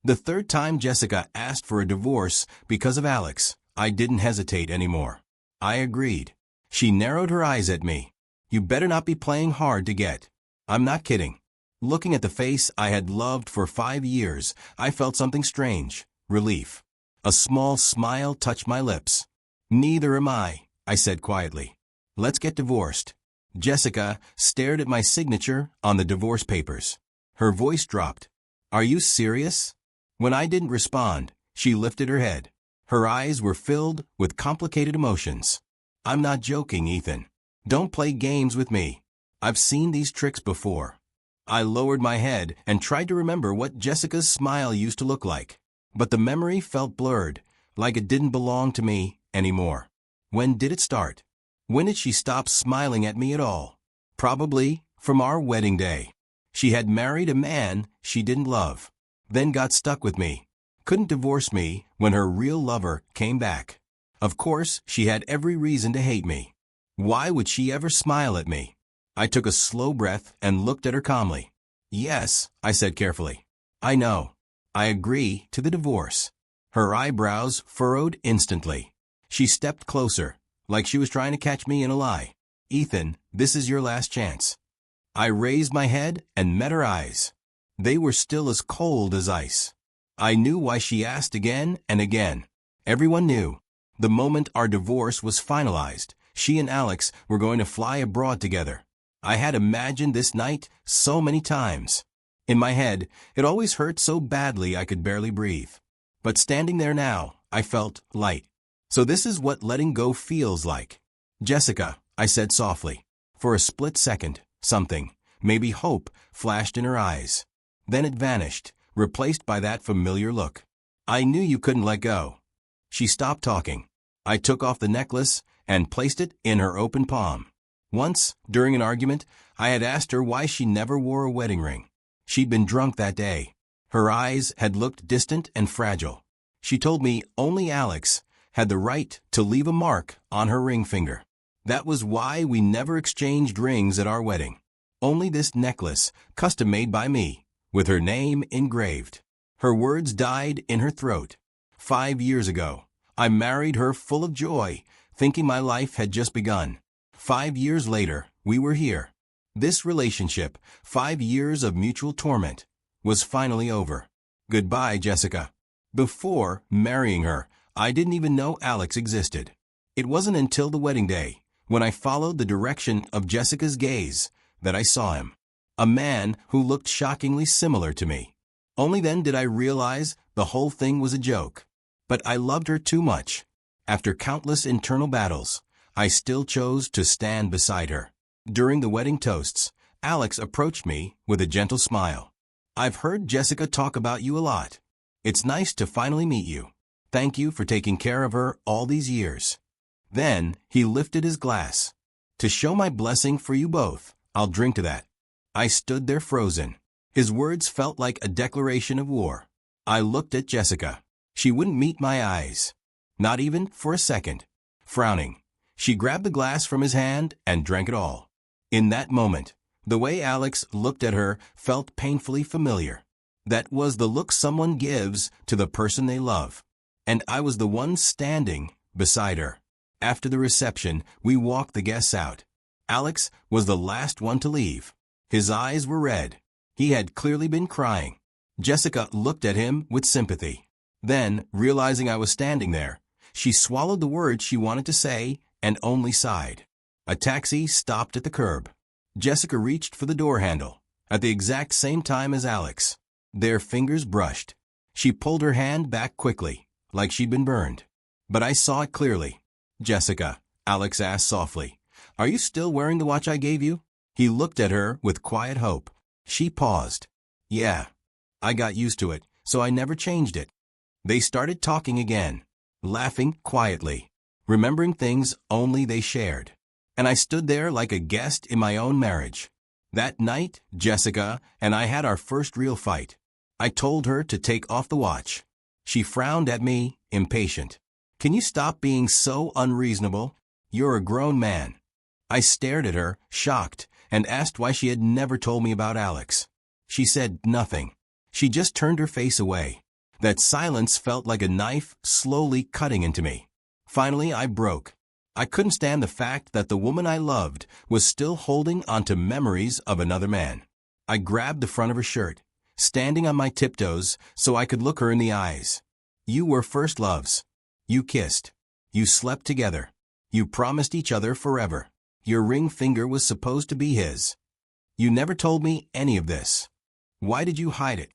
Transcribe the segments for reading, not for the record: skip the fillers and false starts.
The third time Jessica asked for a divorce because of Alex, I didn't hesitate anymore. I agreed. She narrowed her eyes at me. You better not be playing hard to get. I'm not kidding. Looking at the face I had loved for 5 years, I felt something strange, relief. A small smile touched my lips. Neither am I said quietly. Let's get divorced. Jessica stared at my signature on the divorce papers. Her voice dropped. Are you serious? When I didn't respond, she lifted her head. Her eyes were filled with complicated emotions. I'm not joking, Ethan. Don't play games with me. I've seen these tricks before. I lowered my head and tried to remember what Jessica's smile used to look like. But the memory felt blurred, like it didn't belong to me anymore. When did it start? When did she stop smiling at me at all? Probably from our wedding day. She had married a man she didn't love, then got stuck with me. Couldn't divorce me when her real lover came back. Of course, she had every reason to hate me. Why would she ever smile at me? I took a slow breath and looked at her calmly. Yes, I said carefully. I know. I agree to the divorce. Her eyebrows furrowed instantly. She stepped closer, like she was trying to catch me in a lie. Ethan, this is your last chance. I raised my head and met her eyes. They were still as cold as ice. I knew why she asked again and again. Everyone knew. The moment our divorce was finalized, she and Alex were going to fly abroad together. I had imagined this night so many times. In my head, it always hurt so badly I could barely breathe. But standing there now, I felt light. So this is what letting go feels like. Jessica, I said softly. For a split second, something, maybe hope, flashed in her eyes. Then it vanished, replaced by that familiar look. I knew you couldn't let go. She stopped talking. I took off the necklace and placed it in her open palm. Once, during an argument, I had asked her why she never wore a wedding ring. She'd been drunk that day. Her eyes had looked distant and fragile. She told me only Alex had the right to leave a mark on her ring finger. That was why we never exchanged rings at our wedding. Only this necklace, custom-made by me, with her name engraved. Her words died in her throat. 5 years ago, I married her full of joy, thinking my life had just begun. 5 years later, we were here. This relationship, 5 years of mutual torment, was finally over. Goodbye, Jessica. Before marrying her, I didn't even know Alex existed. It wasn't until the wedding day, when I followed the direction of Jessica's gaze, that I saw him. A man who looked shockingly similar to me. Only then did I realize the whole thing was a joke. But I loved her too much. After countless internal battles, I still chose to stand beside her. During the wedding toasts, Alex approached me with a gentle smile. I've heard Jessica talk about you a lot. It's nice to finally meet you. Thank you for taking care of her all these years. Then he lifted his glass. To show my blessing for you both, I'll drink to that. I stood there frozen. His words felt like a declaration of war. I looked at Jessica. She wouldn't meet my eyes. Not even for a second. Frowning, she grabbed the glass from his hand and drank it all. In that moment, the way Alex looked at her felt painfully familiar. That was the look someone gives to the person they love. And I was the one standing beside her. After the reception, we walked the guests out. Alex was the last one to leave. His eyes were red. He had clearly been crying. Jessica looked at him with sympathy. Then, realizing I was standing there, she swallowed the words she wanted to say and only sighed. A taxi stopped at the curb. Jessica reached for the door handle, at the exact same time as Alex. Their fingers brushed. She pulled her hand back quickly, like she'd been burned. But I saw it clearly. Jessica, Alex asked softly, are you still wearing the watch I gave you? He looked at her with quiet hope. She paused. Yeah. I got used to it, so I never changed it. They started talking again, laughing quietly, remembering things only they shared. And I stood there like a guest in my own marriage. That night, Jessica and I had our first real fight. I told her to take off the watch. She frowned at me, impatient. Can you stop being so unreasonable? You're a grown man. I stared at her, shocked, and asked why she had never told me about Alex. She said nothing. She just turned her face away. That silence felt like a knife slowly cutting into me. Finally, I broke. I couldn't stand the fact that the woman I loved was still holding onto memories of another man. I grabbed the front of her shirt, standing on my tiptoes so I could look her in the eyes. You were first loves. You kissed. You slept together. You promised each other forever. Your ring finger was supposed to be his. You never told me any of this. Why did you hide it?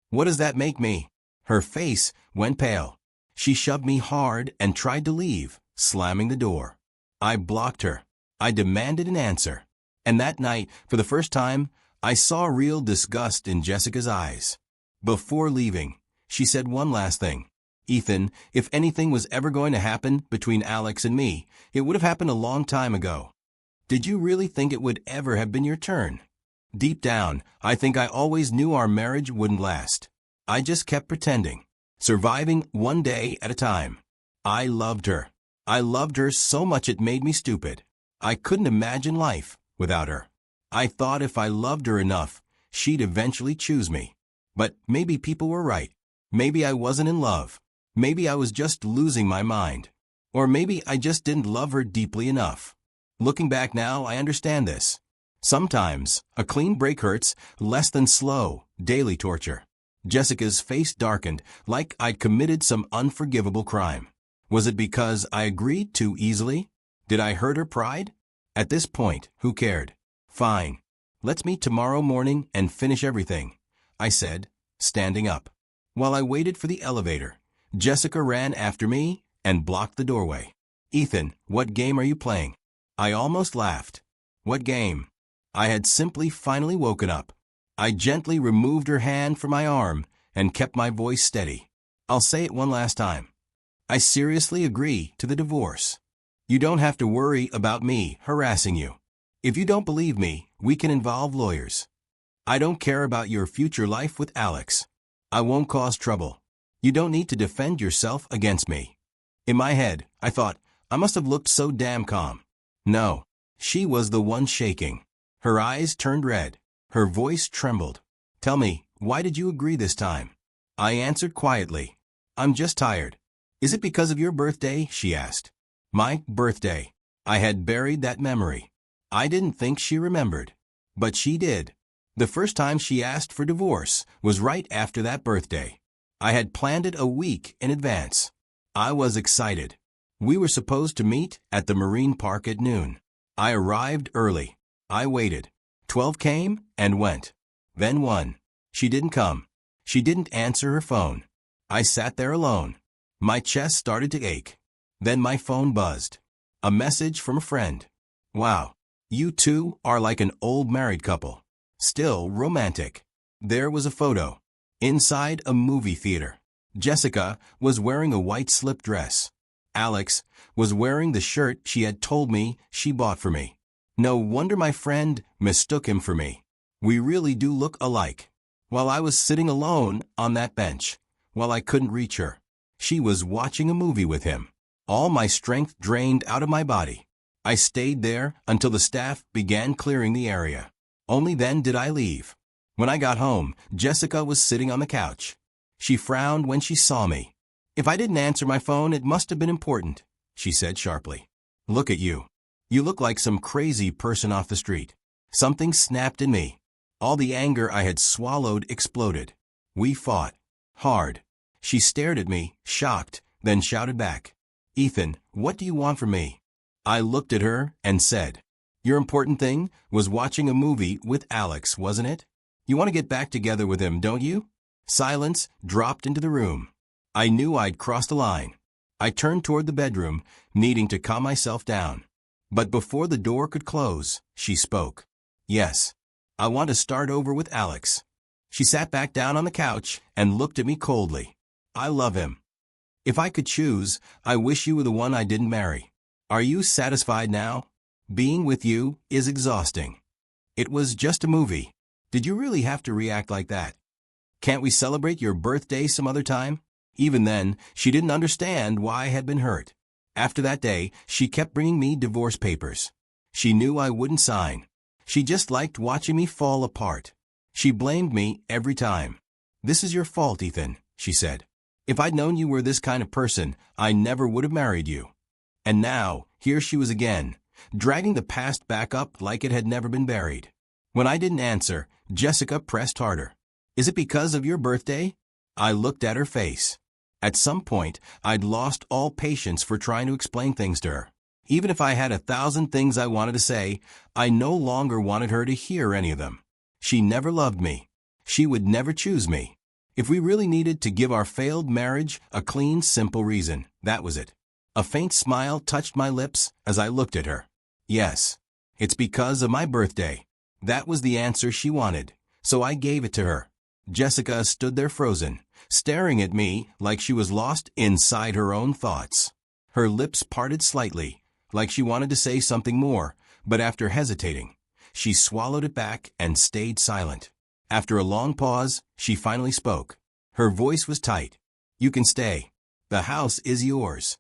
What does that make me? Her face went pale. She shoved me hard and tried to leave, slamming the door. I blocked her. I demanded an answer. And that night, for the first time, I saw real disgust in Jessica's eyes. Before leaving, she said one last thing. Ethan, if anything was ever going to happen between Alex and me, it would have happened a long time ago. Did you really think it would ever have been your turn? Deep down, I think I always knew our marriage wouldn't last. I just kept pretending, surviving one day at a time. I loved her. I loved her so much it made me stupid. I couldn't imagine life without her. I thought if I loved her enough, she'd eventually choose me. But maybe people were right. Maybe I wasn't in love. Maybe I was just losing my mind. Or maybe I just didn't love her deeply enough. Looking back now, I understand this. Sometimes, a clean break hurts less than slow, daily torture. Jessica's face darkened, like I'd committed some unforgivable crime. Was it because I agreed too easily? Did I hurt her pride? At this point, who cared? Fine. Let's meet tomorrow morning and finish everything, I said, standing up. While I waited for the elevator, Jessica ran after me and blocked the doorway. Ethan, what game are you playing? I almost laughed. What game? I had simply finally woken up. I gently removed her hand from my arm and kept my voice steady. I'll say it one last time. I seriously agree to the divorce. You don't have to worry about me harassing you. If you don't believe me, we can involve lawyers. I don't care about your future life with Alex. I won't cause trouble. You don't need to defend yourself against me. In my head, I thought, I must have looked so damn calm. No, she was the one shaking. Her eyes turned red. Her voice trembled. Tell me, why did you agree this time? I answered quietly. I'm just tired. Is it because of your birthday? She asked. My birthday. I had buried that memory. I didn't think she remembered. But she did. The first time she asked for divorce was right after that birthday. I had planned it a week in advance. I was excited. We were supposed to meet at the Marine Park at noon. I arrived early. I waited. 12 came and went. Then 1. She didn't come. She didn't answer her phone. I sat there alone. My chest started to ache. Then my phone buzzed. A message from a friend. Wow, you two are like an old married couple. Still romantic. There was a photo. Inside a movie theater. Jessica was wearing a white slip dress. Alex was wearing the shirt she had told me she bought for me. No wonder my friend mistook him for me. We really do look alike. While I was sitting alone on that bench, while I couldn't reach her, she was watching a movie with him. All my strength drained out of my body. I stayed there until the staff began clearing the area. Only then did I leave. When I got home, Jessica was sitting on the couch. She frowned when she saw me. If I didn't answer my phone, it must have been important, she said sharply. Look at you. You look like some crazy person off the street. Something snapped in me. All the anger I had swallowed exploded. We fought. Hard. She stared at me, shocked, then shouted back. Ethan, what do you want from me? I looked at her and said, your important thing was watching a movie with Alex, wasn't it? You want to get back together with him, don't you? Silence dropped into the room. I knew I'd crossed the line. I turned toward the bedroom, needing to calm myself down. But before the door could close, she spoke. Yes, I want to start over with Alex. She sat back down on the couch and looked at me coldly. I love him. If I could choose, I wish you were the one I didn't marry. Are you satisfied now? Being with you is exhausting. It was just a movie. Did you really have to react like that? Can't we celebrate your birthday some other time? Even then, she didn't understand why I had been hurt. After that day, she kept bringing me divorce papers. She knew I wouldn't sign. She just liked watching me fall apart. She blamed me every time. This is your fault, Ethan, she said. If I'd known you were this kind of person, I never would have married you. And now, here she was again, dragging the past back up like it had never been buried. When I didn't answer, Jessica pressed harder. Is it because of your birthday? I looked at her face. At some point, I'd lost all patience for trying to explain things to her. Even if I had 1,000 things I wanted to say, I no longer wanted her to hear any of them. She never loved me. She would never choose me. If we really needed to give our failed marriage a clean, simple reason, that was it. A faint smile touched my lips as I looked at her. Yes, it's because of my birthday. That was the answer she wanted, so I gave it to her. Jessica stood there frozen, staring at me like she was lost inside her own thoughts. Her lips parted slightly, like she wanted to say something more, but after hesitating, she swallowed it back and stayed silent. After a long pause, she finally spoke. Her voice was tight. You can stay. The house is yours.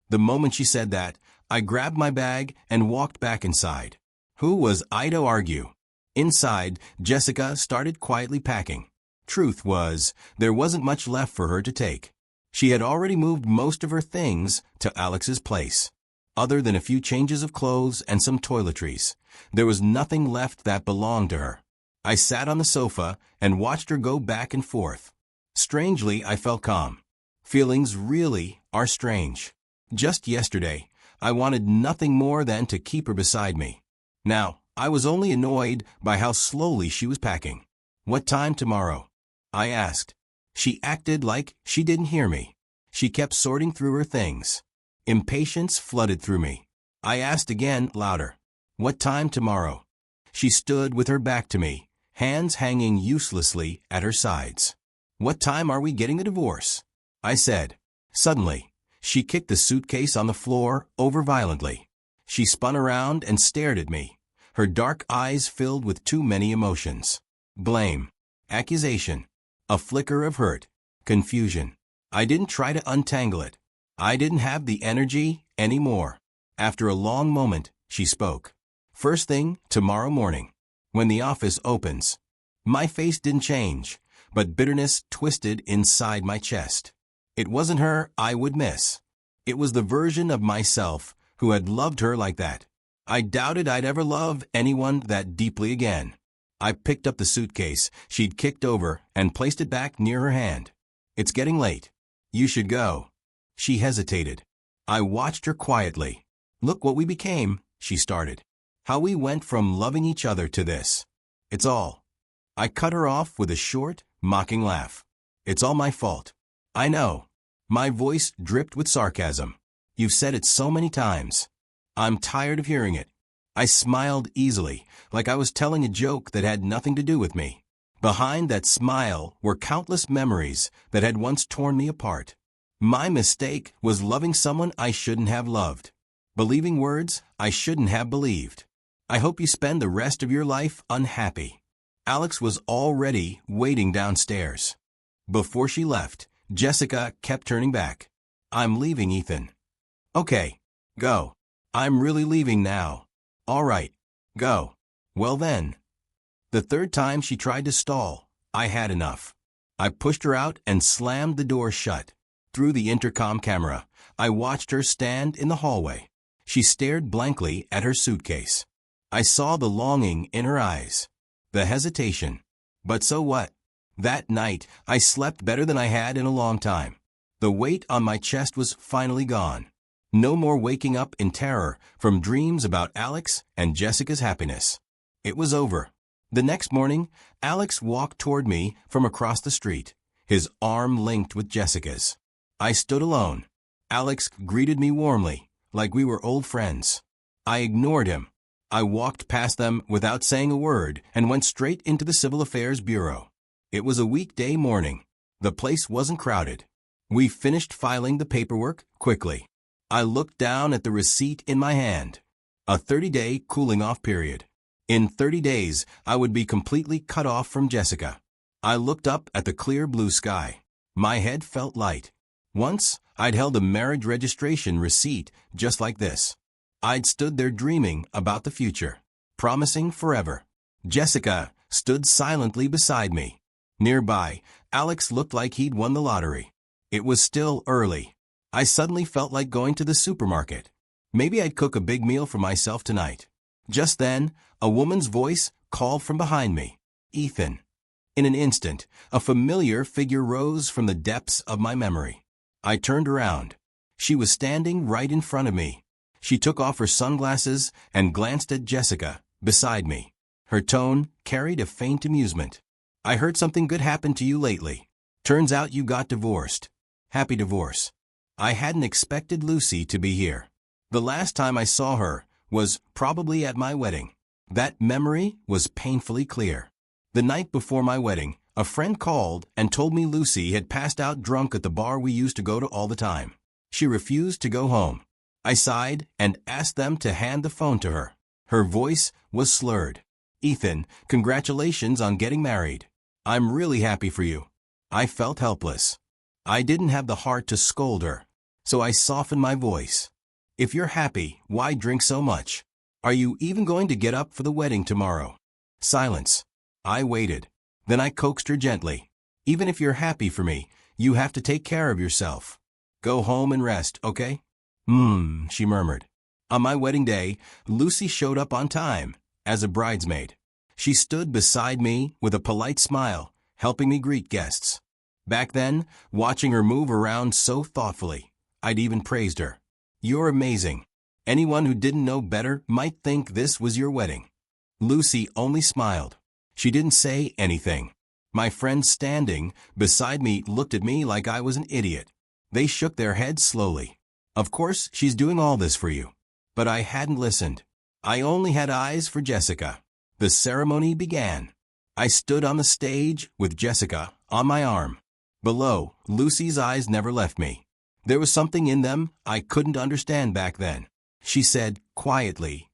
The moment she said that, I grabbed my bag and walked back inside. Who was I to argue? Inside, Jessica started quietly packing. Truth was, there wasn't much left for her to take. She had already moved most of her things to Alex's place. Other than a few changes of clothes and some toiletries, there was nothing left that belonged to her. I sat on the sofa and watched her go back and forth. Strangely, I felt calm. Feelings really are strange. Just yesterday, I wanted nothing more than to keep her beside me. Now, I was only annoyed by how slowly she was packing. What time tomorrow? I asked. She acted like she didn't hear me. She kept sorting through her things. Impatience flooded through me. I asked again, louder. What time tomorrow? She stood with her back to me, hands hanging uselessly at her sides. What time are we getting the divorce? I said. Suddenly, she kicked the suitcase on the floor over violently. She spun around and stared at me, her dark eyes filled with too many emotions. Blame, accusation, a flicker of hurt, confusion. I didn't try to untangle it. I didn't have the energy anymore. After a long moment, she spoke. First thing, tomorrow morning, when the office opens. My face didn't change, but bitterness twisted inside my chest. It wasn't her I would miss. It was the version of myself who had loved her like that. I doubted I'd ever love anyone that deeply again. I picked up the suitcase she'd kicked over and placed it back near her hand. It's getting late. You should go. She hesitated. I watched her quietly. Look what we became, she started. How we went from loving each other to this. It's all. I cut her off with a short, mocking laugh. It's all my fault. I know. My voice dripped with sarcasm. You've said it so many times. I'm tired of hearing it. I smiled easily, like I was telling a joke that had nothing to do with me. Behind that smile were countless memories that had once torn me apart. My mistake was loving someone I shouldn't have loved. Believing words I shouldn't have believed. I hope you spend the rest of your life unhappy. Alex was already waiting downstairs. Before she left, Jessica kept turning back. I'm leaving, Ethan. Okay, go. I'm really leaving now. All right, go. Well then. The third time she tried to stall, I had enough. I pushed her out and slammed the door shut. Through the intercom camera, I watched her stand in the hallway. She stared blankly at her suitcase. I saw the longing in her eyes, the hesitation. But so what? That night, I slept better than I had in a long time. The weight on my chest was finally gone. No more waking up in terror from dreams about Alex and Jessica's happiness. It was over. The next morning, Alex walked toward me from across the street, his arm linked with Jessica's. I stood alone. Alex greeted me warmly, like we were old friends. I ignored him. I walked past them without saying a word and went straight into the Civil Affairs Bureau. It was a weekday morning. The place wasn't crowded. We finished filing the paperwork quickly. I looked down at the receipt in my hand. A 30-day cooling-off period. In 30 days, I would be completely cut off from Jessica. I looked up at the clear blue sky. My head felt light. Once, I'd held a marriage registration receipt just like this. I'd stood there dreaming about the future, promising forever. Jessica stood silently beside me. Nearby, Alex looked like he'd won the lottery. It was still early. I suddenly felt like going to the supermarket. Maybe I'd cook a big meal for myself tonight. Just then, a woman's voice called from behind me. Ethan. In an instant, a familiar figure rose from the depths of my memory. I turned around. She was standing right in front of me. She took off her sunglasses and glanced at Jessica, beside me. Her tone carried a faint amusement. I heard something good happened to you lately. Turns out you got divorced. Happy divorce. I hadn't expected Lucy to be here. The last time I saw her was probably at my wedding. That memory was painfully clear. The night before my wedding, a friend called and told me Lucy had passed out drunk at the bar we used to go to all the time. She refused to go home. I sighed and asked them to hand the phone to her. Her voice was slurred. Ethan, congratulations on getting married. I'm really happy for you. I felt helpless. I didn't have the heart to scold her, so I softened my voice. If you're happy, why drink so much? Are you even going to get up for the wedding tomorrow? Silence. I waited. Then I coaxed her gently. Even if you're happy for me, you have to take care of yourself. Go home and rest, okay? She murmured. On my wedding day, Lucy showed up on time, as a bridesmaid. She stood beside me with a polite smile, helping me greet guests. Back then, watching her move around so thoughtfully, I'd even praised her. You're amazing. Anyone who didn't know better might think this was your wedding. Lucy only smiled. She didn't say anything. My friends standing beside me looked at me like I was an idiot. They shook their heads slowly. Of course, she's doing all this for you. But I hadn't listened. I only had eyes for Jessica. The ceremony began. I stood on the stage with Jessica on my arm. Below, Lucy's eyes never left me. There was something in them I couldn't understand back then. She said quietly,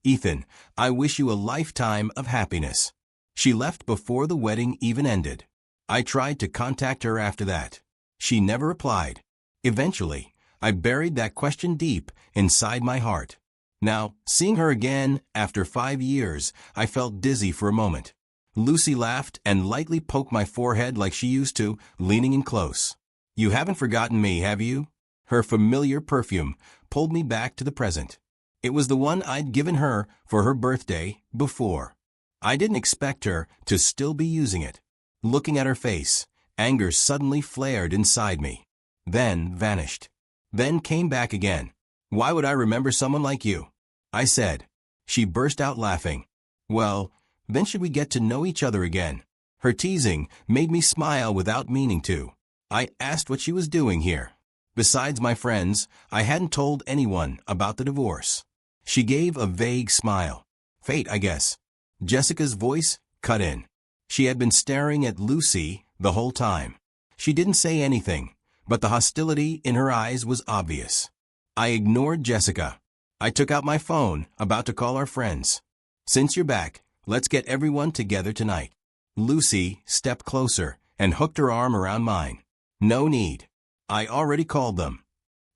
Ethan, I wish you a lifetime of happiness. She left before the wedding even ended. I tried to contact her after that. She never replied. Eventually, I buried that question deep inside my heart. Now, seeing her again after 5 years, I felt dizzy for a moment. Lucy laughed and lightly poked my forehead like she used to, leaning in close. You haven't forgotten me, have you? Her familiar perfume pulled me back to the present. It was the one I'd given her for her birthday before. I didn't expect her to still be using it. Looking at her face, anger suddenly flared inside me. Then vanished. Then came back again. Why would I remember someone like you? I said. She burst out laughing. Well, then should we get to know each other again? Her teasing made me smile without meaning to. I asked what she was doing here. Besides my friends, I hadn't told anyone about the divorce. She gave a vague smile. Fate, I guess. Jessica's voice cut in. She had been staring at Lucy the whole time. She didn't say anything, but the hostility in her eyes was obvious. I ignored Jessica. I took out my phone, about to call our friends. Since you're back, let's get everyone together tonight. Lucy stepped closer and hooked her arm around mine. No need. I already called them.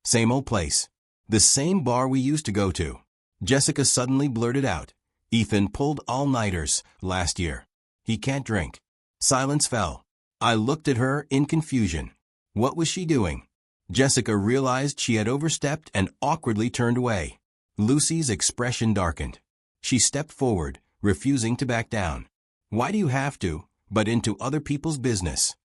Same old place. The same bar we used to go to. Jessica suddenly blurted out. Ethan pulled all-nighters last year. He can't drink. Silence fell. I looked at her in confusion. What was she doing? Jessica realized she had overstepped and awkwardly turned away. Lucy's expression darkened. She stepped forward, refusing to back down. Why do you have to, but into other people's business?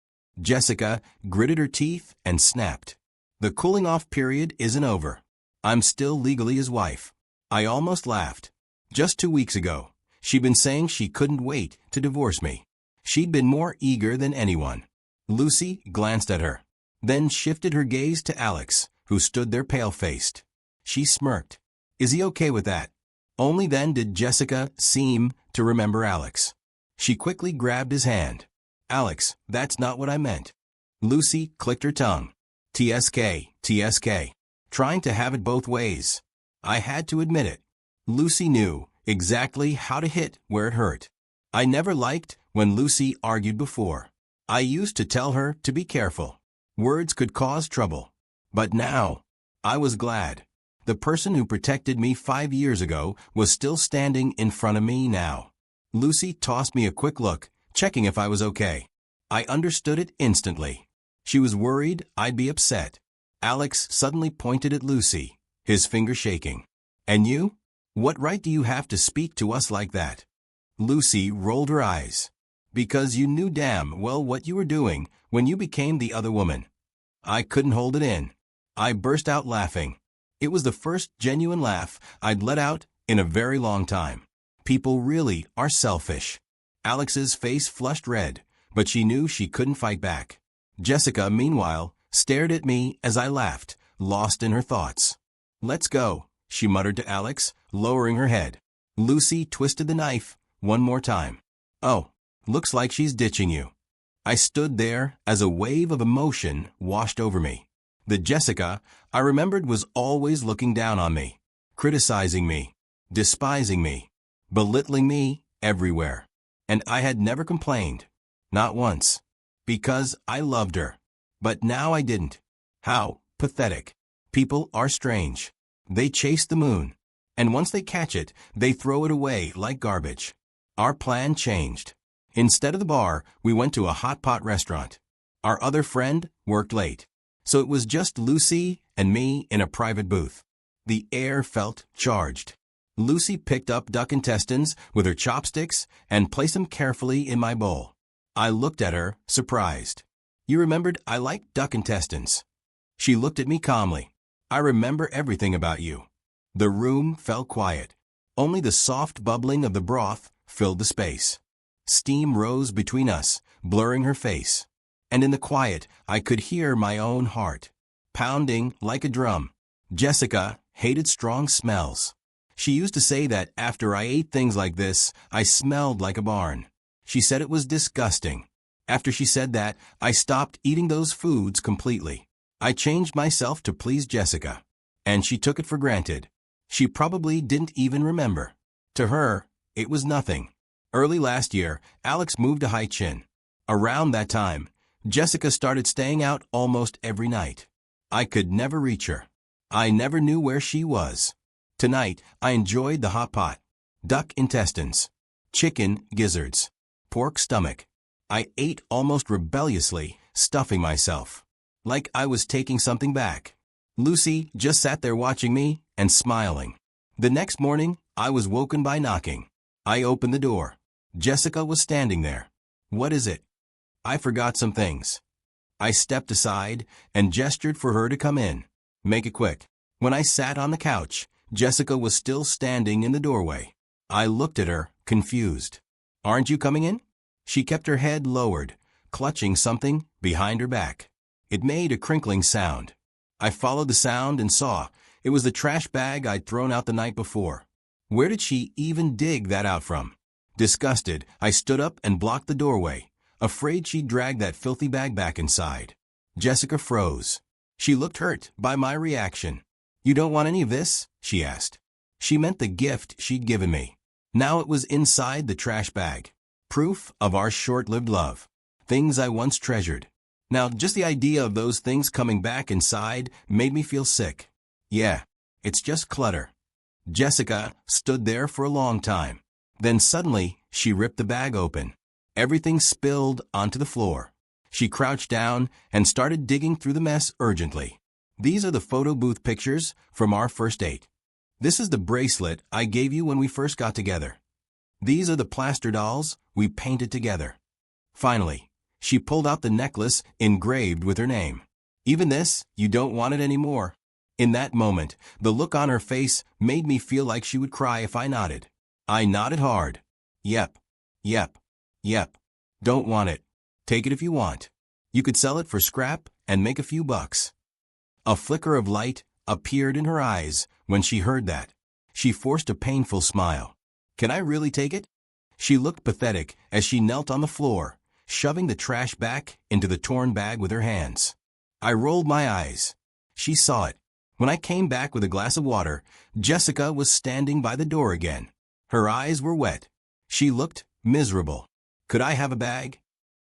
Jessica gritted her teeth and snapped. The cooling-off period isn't over. I'm still legally his wife. I almost laughed. Just 2 weeks ago, she'd been saying she couldn't wait to divorce me. She'd been more eager than anyone. Lucy glanced at her, then shifted her gaze to Alex, who stood there pale-faced. She smirked. Is he okay with that? Only then did Jessica seem to remember Alex. She quickly grabbed his hand. Alex, that's not what I meant. Lucy clicked her tongue. TSK, TSK. Trying to have it both ways. I had to admit it. Lucy knew exactly how to hit where it hurt. I never liked when Lucy argued before. I used to tell her to be careful. Words could cause trouble. But now, I was glad. The person who protected me 5 years ago was still standing in front of me now. Lucy tossed me a quick look, checking if I was okay. I understood it instantly. She was worried I'd be upset. Alex suddenly pointed at Lucy, his finger shaking. "And you? What right do you have to speak to us like that?" Lucy rolled her eyes. "Because you knew damn well what you were doing when you became the other woman." I couldn't hold it in. I burst out laughing. It was the first genuine laugh I'd let out in a very long time. People really are selfish. Alex's face flushed red, but she knew she couldn't fight back. Jessica, meanwhile, stared at me as I laughed, lost in her thoughts. "Let's go," she muttered to Alex, lowering her head. Lucy twisted the knife one more time. "Oh, looks like she's ditching you." I stood there as a wave of emotion washed over me. The Jessica I remembered was always looking down on me, criticizing me, despising me, belittling me everywhere. And I had never complained. Not once. Because I loved her. But now I didn't. How pathetic. People are strange. They chase the moon. And once they catch it, they throw it away like garbage. Our plan changed. Instead of the bar, we went to a hot pot restaurant. Our other friend worked late. So it was just Lucy and me in a private booth. The air felt charged. Lucy picked up duck intestines with her chopsticks and placed them carefully in my bowl. I looked at her, surprised. "You remembered I liked duck intestines." She looked at me calmly. "I remember everything about you." The room fell quiet. Only the soft bubbling of the broth filled the space. Steam rose between us, blurring her face. And in the quiet, I could hear my own heart, pounding like a drum. Jessica hated strong smells. She used to say that after I ate things like this, I smelled like a barn. She said it was disgusting. After she said that, I stopped eating those foods completely. I changed myself to please Jessica. And she took it for granted. She probably didn't even remember. To her, it was nothing. Early last year, Alex moved to Haichin. Around that time, Jessica started staying out almost every night. I could never reach her. I never knew where she was. Tonight, I enjoyed the hot pot. Duck intestines. Chicken gizzards. Pork stomach. I ate almost rebelliously, stuffing myself. Like I was taking something back. Lucy just sat there watching me and smiling. The next morning, I was woken by knocking. I opened the door. Jessica was standing there. "What is it?" "I forgot some things." I stepped aside and gestured for her to come in. "Make it quick." When I sat on the couch, Jessica was still standing in the doorway. I looked at her, confused. "Aren't you coming in?" She kept her head lowered, clutching something behind her back. It made a crinkling sound. I followed the sound and saw it was the trash bag I'd thrown out the night before. Where did she even dig that out from? Disgusted, I stood up and blocked the doorway, afraid she'd drag that filthy bag back inside. Jessica froze. She looked hurt by my reaction. "You don't want any of this?" she asked. She meant the gift she'd given me. Now it was inside the trash bag. Proof of our short-lived love. Things I once treasured. Now, just the idea of those things coming back inside made me feel sick. Yeah, it's just clutter. Jessica stood there for a long time. Then suddenly, she ripped the bag open. Everything spilled onto the floor. She crouched down and started digging through the mess urgently. "These are the photo booth pictures from our first date. This is the bracelet I gave you when we first got together. These are the plaster dolls we painted together." Finally, she pulled out the necklace engraved with her name. "Even this, you don't want it anymore." In that moment, the look on her face made me feel like she would cry if I nodded. I nodded hard. "Yep, yep, yep. Don't want it. Take it if you want. You could sell it for scrap and make a few bucks." A flicker of light appeared in her eyes when she heard that. She forced a painful smile. "Can I really take it?" She looked pathetic as she knelt on the floor, shoving the trash back into the torn bag with her hands. I rolled my eyes. She saw it. When I came back with a glass of water, Jessica was standing by the door again. Her eyes were wet. She looked miserable. Could I have a bag?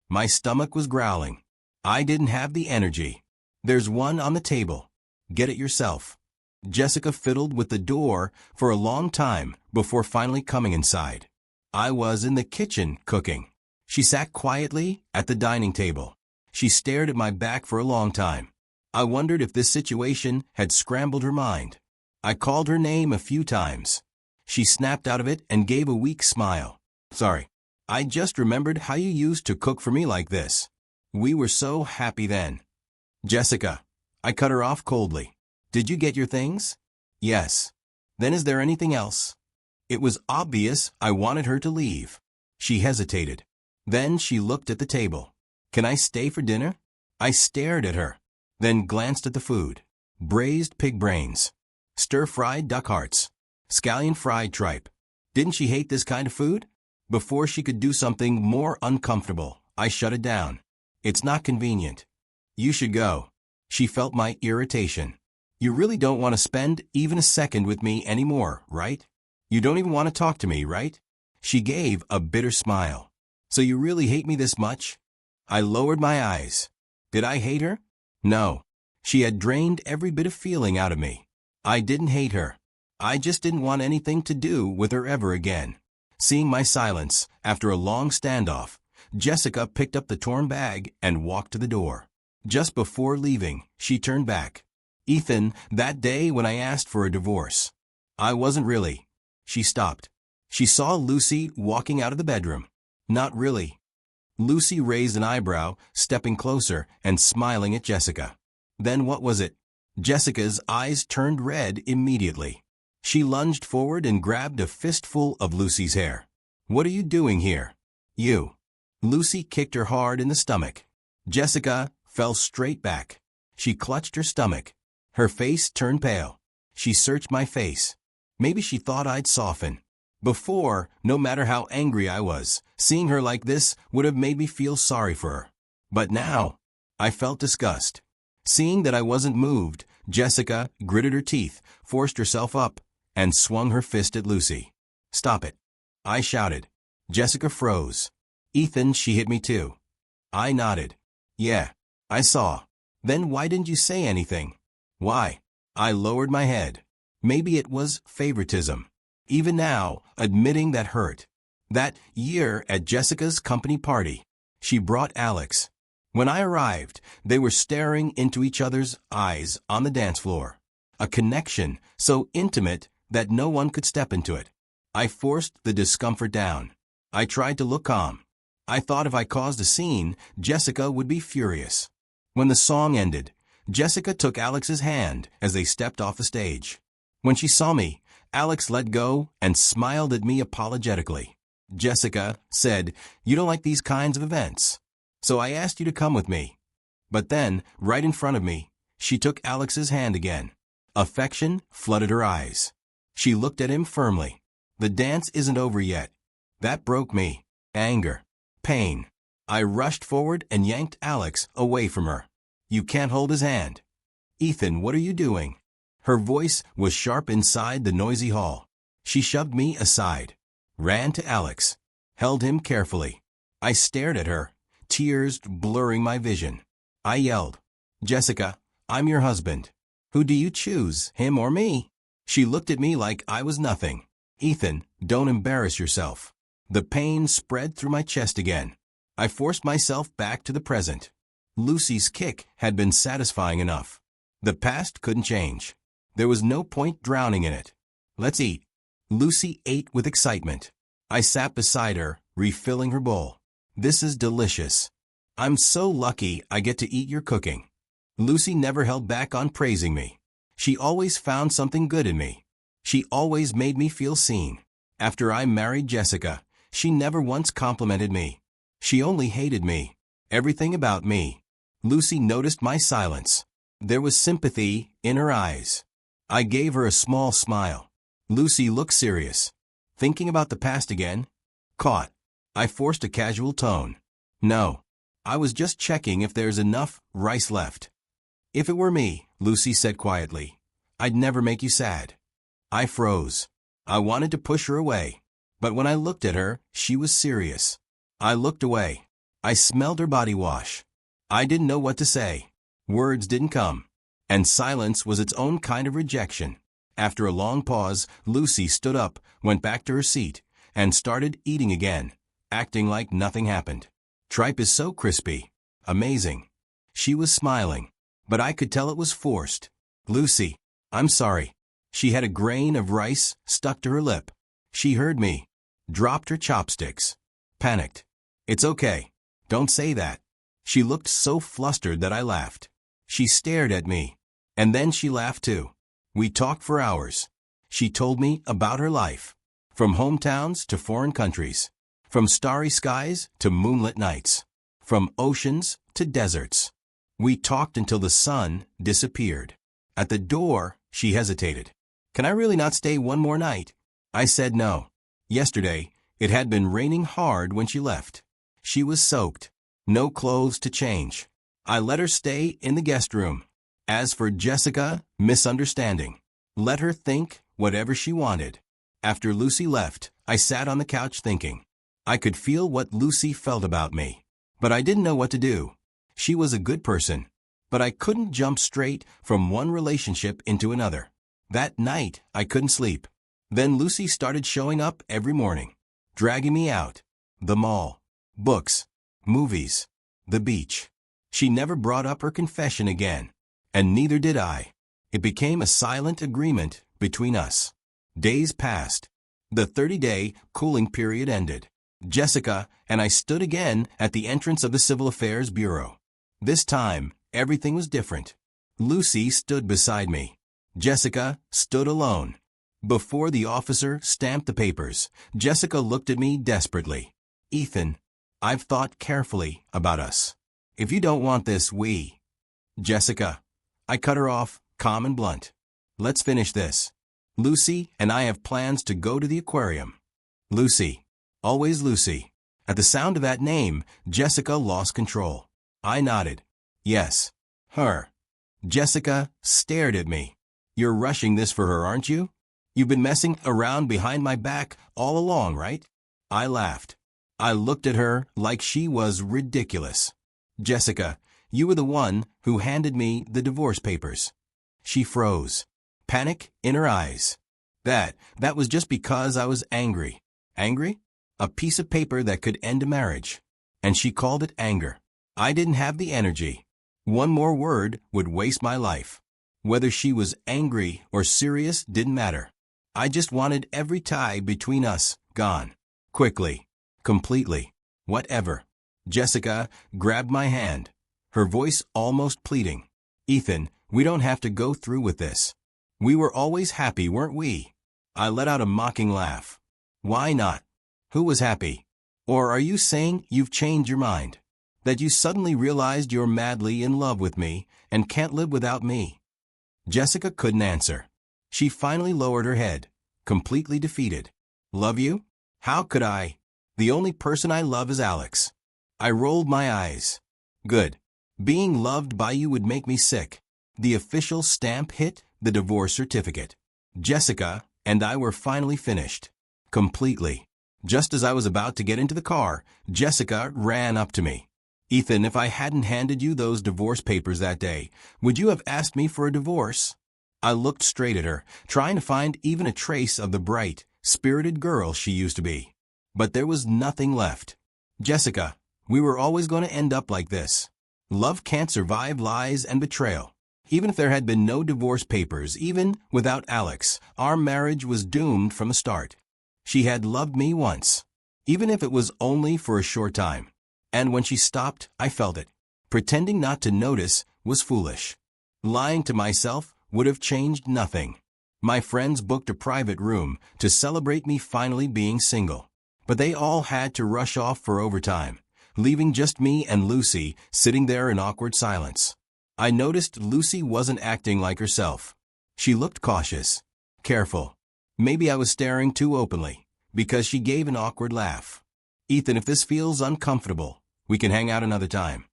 My stomach was growling. I didn't have the energy. "There's one on the table. Get it yourself." Jessica fiddled with the door for a long time before finally coming inside. I was in the kitchen cooking. She sat quietly at the dining table. She stared at my back for a long time. I wondered if this situation had scrambled her mind. I called her name a few times. She snapped out of it and gave a weak smile. Sorry. I just remembered how you used to cook for me like this. We were so happy then. Jessica. I cut her off coldly. Did you get your things? Yes. Then is there anything else? It was obvious I wanted her to leave. She hesitated. Then she looked at the table. Can I stay for dinner? I stared at her, then glanced at the food. Braised pig brains. Stir-fried duck hearts. Scallion fried tripe. Didn't she hate this kind of food? Before she could do something more uncomfortable, I shut it down. It's not convenient. You should go. She felt my irritation. You really don't want to spend even a second with me anymore, right? You don't even want to talk to me, right? She gave a bitter smile. So you really hate me this much? I lowered my eyes. Did I hate her? No. She had drained every bit of feeling out of me. I didn't hate her. I just didn't want anything to do with her ever again. Seeing my silence, after a long standoff, Jessica picked up the torn bag and walked to the door. Just before leaving, she turned back. Ethan, that day when I asked for a divorce. I wasn't really. She stopped. She saw Lucy walking out of the bedroom. Not really. Lucy raised an eyebrow, stepping closer and smiling at Jessica. Then what was it? Jessica's eyes turned red immediately. She lunged forward and grabbed a fistful of Lucy's hair. What are you doing here? You. Lucy kicked her hard in the stomach. Jessica fell straight back. She clutched her stomach. Her face turned pale. She searched my face. Maybe she thought I'd soften. Before, no matter how angry I was, seeing her like this would have made me feel sorry for her. But now, I felt disgust. Seeing that I wasn't moved, Jessica gritted her teeth, forced herself up, and swung her fist at Lucy. Stop it. I shouted. Jessica froze. Ethan, she hit me too. I nodded. Yeah, I saw. Then why didn't you say anything? Why? I lowered my head. Maybe it was favoritism. Even now, admitting that hurt. That year at Jessica's company party, she brought Alex. When I arrived, they were staring into each other's eyes on the dance floor. A connection so intimate that no one could step into it. I forced the discomfort down. I tried to look calm. I thought if I caused a scene, Jessica would be furious. When the song ended, Jessica took Alex's hand as they stepped off the stage. When she saw me, Alex let go and smiled at me apologetically. Jessica said, "You don't like these kinds of events, so I asked you to come with me." But then, right in front of me, she took Alex's hand again. Affection flooded her eyes. She looked at him firmly. The dance isn't over yet. That broke me. Anger. Pain. I rushed forward and yanked Alex away from her. You can't hold his hand. Ethan, what are you doing? Her voice was sharp inside the noisy hall. She shoved me aside, ran to Alex, held him carefully. I stared at her, tears blurring my vision. I yelled, "Jessica, I'm your husband. Who do you choose, him or me?" She looked at me like I was nothing. Ethan, don't embarrass yourself. The pain spread through my chest again. I forced myself back to the present. Lucy's kick had been satisfying enough. The past couldn't change. There was no point drowning in it. Let's eat. Lucy ate with excitement. I sat beside her, refilling her bowl. This is delicious. I'm so lucky I get to eat your cooking. Lucy never held back on praising me. She always found something good in me. She always made me feel seen. After I married Jessica, she never once complimented me. She only hated me. Everything about me. Lucy noticed my silence. There was sympathy in her eyes. I gave her a small smile. Lucy looked serious. Thinking about the past again? Caught. I forced a casual tone. No. I was just checking if there's enough rice left. If it were me, Lucy said quietly, I'd never make you sad. I froze. I wanted to push her away. But when I looked at her, she was serious. I looked away. I smelled her body wash. I didn't know what to say. Words didn't come. And silence was its own kind of rejection. After a long pause, Lucy stood up, went back to her seat, and started eating again, acting like nothing happened. Tripe is so crispy. Amazing. She was smiling, but I could tell it was forced. Lucy, I'm sorry. She had a grain of rice stuck to her lip. She heard me, dropped her chopsticks, panicked. It's okay. Don't say that. She looked so flustered that I laughed. She stared at me, and then she laughed too. We talked for hours. She told me about her life, from hometowns to foreign countries, from starry skies to moonlit nights, from oceans to deserts. We talked until the sun disappeared. At the door, she hesitated. Can I really not stay one more night? I said no. Yesterday, it had been raining hard when she left. She was soaked. No clothes to change. I let her stay in the guest room. As for Jessica, misunderstanding. Let her think whatever she wanted. After Lucy left, I sat on the couch thinking. I could feel what Lucy felt about me, but I didn't know what to do. She was a good person, but I couldn't jump straight from one relationship into another. That night, I couldn't sleep. Then Lucy started showing up every morning, dragging me out. The mall, books, movies, the beach. She never brought up her confession again, and neither did I. It became a silent agreement between us. Days passed. The 30-day cooling period ended. Jessica and I stood again at the entrance of the Civil Affairs Bureau. This time, everything was different. Lucy stood beside me. Jessica stood alone. Before the officer stamped the papers, Jessica looked at me desperately. Ethan, I've thought carefully about us. If you don't want this, Jessica. I cut her off, calm and blunt. Let's finish this. Lucy and I have plans to go to the aquarium. Lucy. Always Lucy. At the sound of that name, Jessica lost control. I nodded. Yes. Her. Jessica stared at me. You're rushing this for her, aren't you? You've been messing around behind my back all along, right? I laughed. I looked at her like she was ridiculous. Jessica, you were the one who handed me the divorce papers. She froze. Panic in her eyes. That was just because I was angry. Angry? A piece of paper that could end a marriage. And she called it anger. I didn't have the energy. One more word would waste my life. Whether she was angry or serious didn't matter. I just wanted every tie between us gone. Quickly. Completely. Whatever. Jessica grabbed my hand, her voice almost pleading. Ethan, we don't have to go through with this. We were always happy, weren't we? I let out a mocking laugh. Why not? Who was happy? Or are you saying you've changed your mind? That you suddenly realized you're madly in love with me and can't live without me? Jessica couldn't answer. She finally lowered her head, completely defeated. Love you? How could I? The only person I love is Alex. I rolled my eyes. Good. Being loved by you would make me sick. The official stamp hit the divorce certificate. Jessica and I were finally finished. Completely. Just as I was about to get into the car, Jessica ran up to me. Ethan, if I hadn't handed you those divorce papers that day, would you have asked me for a divorce? I looked straight at her, trying to find even a trace of the bright, spirited girl she used to be. But there was nothing left. Jessica, we were always going to end up like this. Love can't survive lies and betrayal. Even if there had been no divorce papers, even without Alex, our marriage was doomed from the start. She had loved me once, even if it was only for a short time. And when she stopped, I felt it. Pretending not to notice was foolish. Lying to myself would have changed nothing. My friends booked a private room to celebrate me finally being single. But they all had to rush off for overtime, leaving just me and Lucy sitting there in awkward silence. I noticed Lucy wasn't acting like herself. She looked cautious, careful. Maybe I was staring too openly, because she gave an awkward laugh. Ethan, if this feels uncomfortable, we can hang out another time.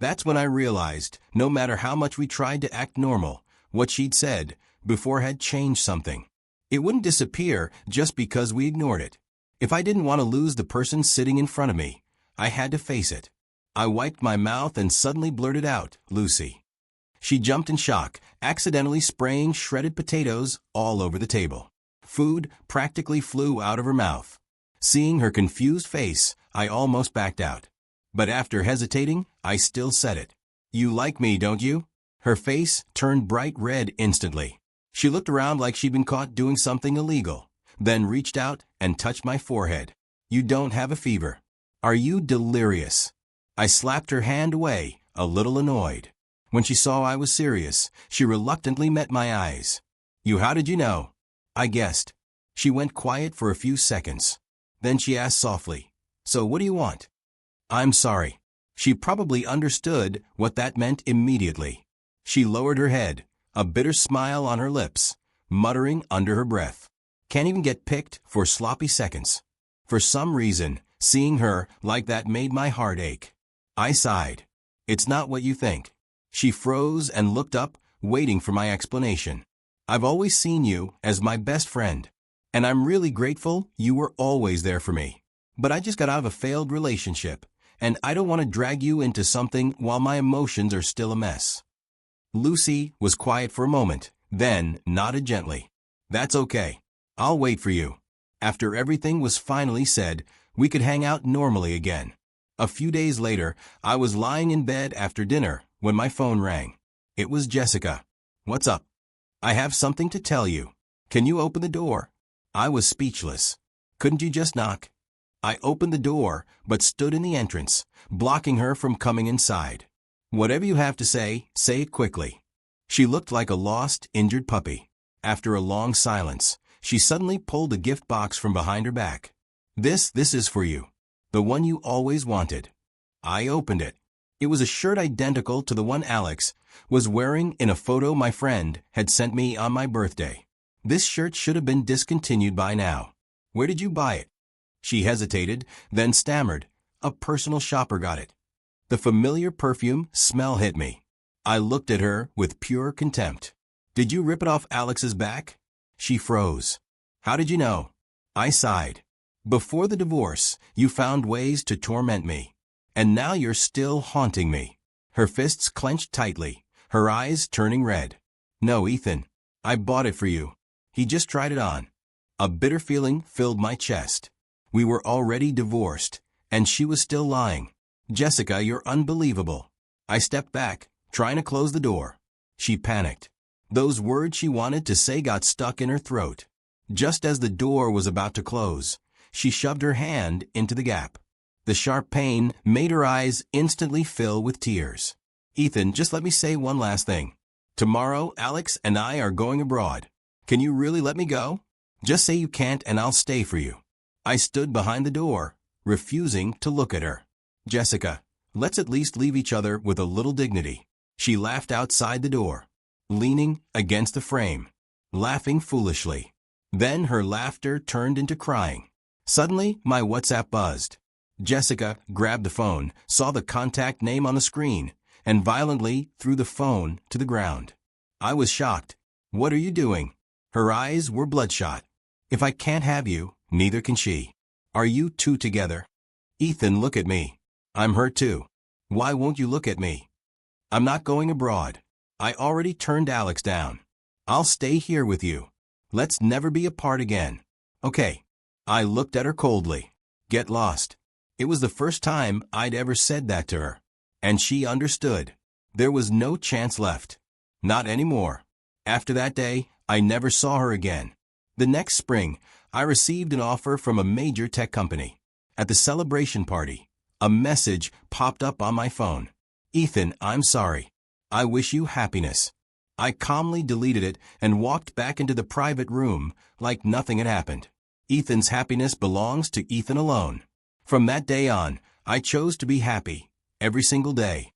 That's when I realized, no matter how much we tried to act normal, what she'd said before had changed something. It wouldn't disappear just because we ignored it. If I didn't want to lose the person sitting in front of me, I had to face it. I wiped my mouth and suddenly blurted out, Lucy. She jumped in shock, accidentally spraying shredded potatoes all over the table. Food practically flew out of her mouth. Seeing her confused face, I almost backed out. But after hesitating, I still said it. You like me, don't you? Her face turned bright red instantly. She looked around like she'd been caught doing something illegal, then reached out and touched my forehead. You don't have a fever. Are you delirious? I slapped her hand away, a little annoyed. When she saw I was serious, she reluctantly met my eyes. How did you know? I guessed. She went quiet for a few seconds. Then she asked softly, So what do you want? I'm sorry. She probably understood what that meant immediately. She lowered her head, a bitter smile on her lips, muttering under her breath. Can't even get picked for sloppy seconds. For some reason, seeing her like that made my heart ache. I sighed. It's not what you think. She froze and looked up, waiting for my explanation. I've always seen you as my best friend, and I'm really grateful you were always there for me. But I just got out of a failed relationship, and I don't want to drag you into something while my emotions are still a mess. Lucy was quiet for a moment, then nodded gently. That's okay. I'll wait for you. After everything was finally said, we could hang out normally again. A few days later, I was lying in bed after dinner when my phone rang. It was Jessica. What's up? I have something to tell you. Can you open the door? I was speechless. Couldn't you just knock? I opened the door, but stood in the entrance, blocking her from coming inside. Whatever you have to say it quickly. She looked like a lost, injured puppy. After a long silence, she suddenly pulled a gift box from behind her back. This is for you. The one you always wanted. I opened it. It was a shirt identical to the one Alex was wearing in a photo my friend had sent me on my birthday. This shirt should have been discontinued by now. Where did you buy it? She hesitated, then stammered. A personal shopper got it. The familiar perfume smell hit me. I looked at her with pure contempt. Did you rip it off Alex's back? She froze. How did you know? I sighed. Before the divorce, you found ways to torment me. And now you're still haunting me. Her fists clenched tightly, her eyes turning red. No, Ethan. I bought it for you. He just tried it on. A bitter feeling filled my chest. We were already divorced, and she was still lying. Jessica, you're unbelievable. I stepped back, trying to close the door. She panicked. Those words she wanted to say got stuck in her throat. Just as the door was about to close, she shoved her hand into the gap. The sharp pain made her eyes instantly fill with tears. Ethan, just let me say one last thing. Tomorrow, Alex and I are going abroad. Can you really let me go? Just say you can't and I'll stay for you. I stood behind the door, refusing to look at her. Jessica, let's at least leave each other with a little dignity. She laughed outside the door, leaning against the frame, laughing foolishly. Then her laughter turned into crying. Suddenly, my WhatsApp buzzed. Jessica grabbed the phone, saw the contact name on the screen, and violently threw the phone to the ground. I was shocked. What are you doing? Her eyes were bloodshot. If I can't have you, neither can she. Are you two together? Ethan, look at me. I'm hurt too. Why won't you look at me? I'm not going abroad. I already turned Alex down. I'll stay here with you. Let's never be apart again. Okay. I looked at her coldly. Get lost. It was the first time I'd ever said that to her. And she understood. There was no chance left. Not anymore. After that day, I never saw her again. The next spring, I received an offer from a major tech company. At the celebration party, a message popped up on my phone. Ethan, I'm sorry. I wish you happiness. I calmly deleted it and walked back into the private room like nothing had happened. Ethan's happiness belongs to Ethan alone. From that day on, I chose to be happy, every single day.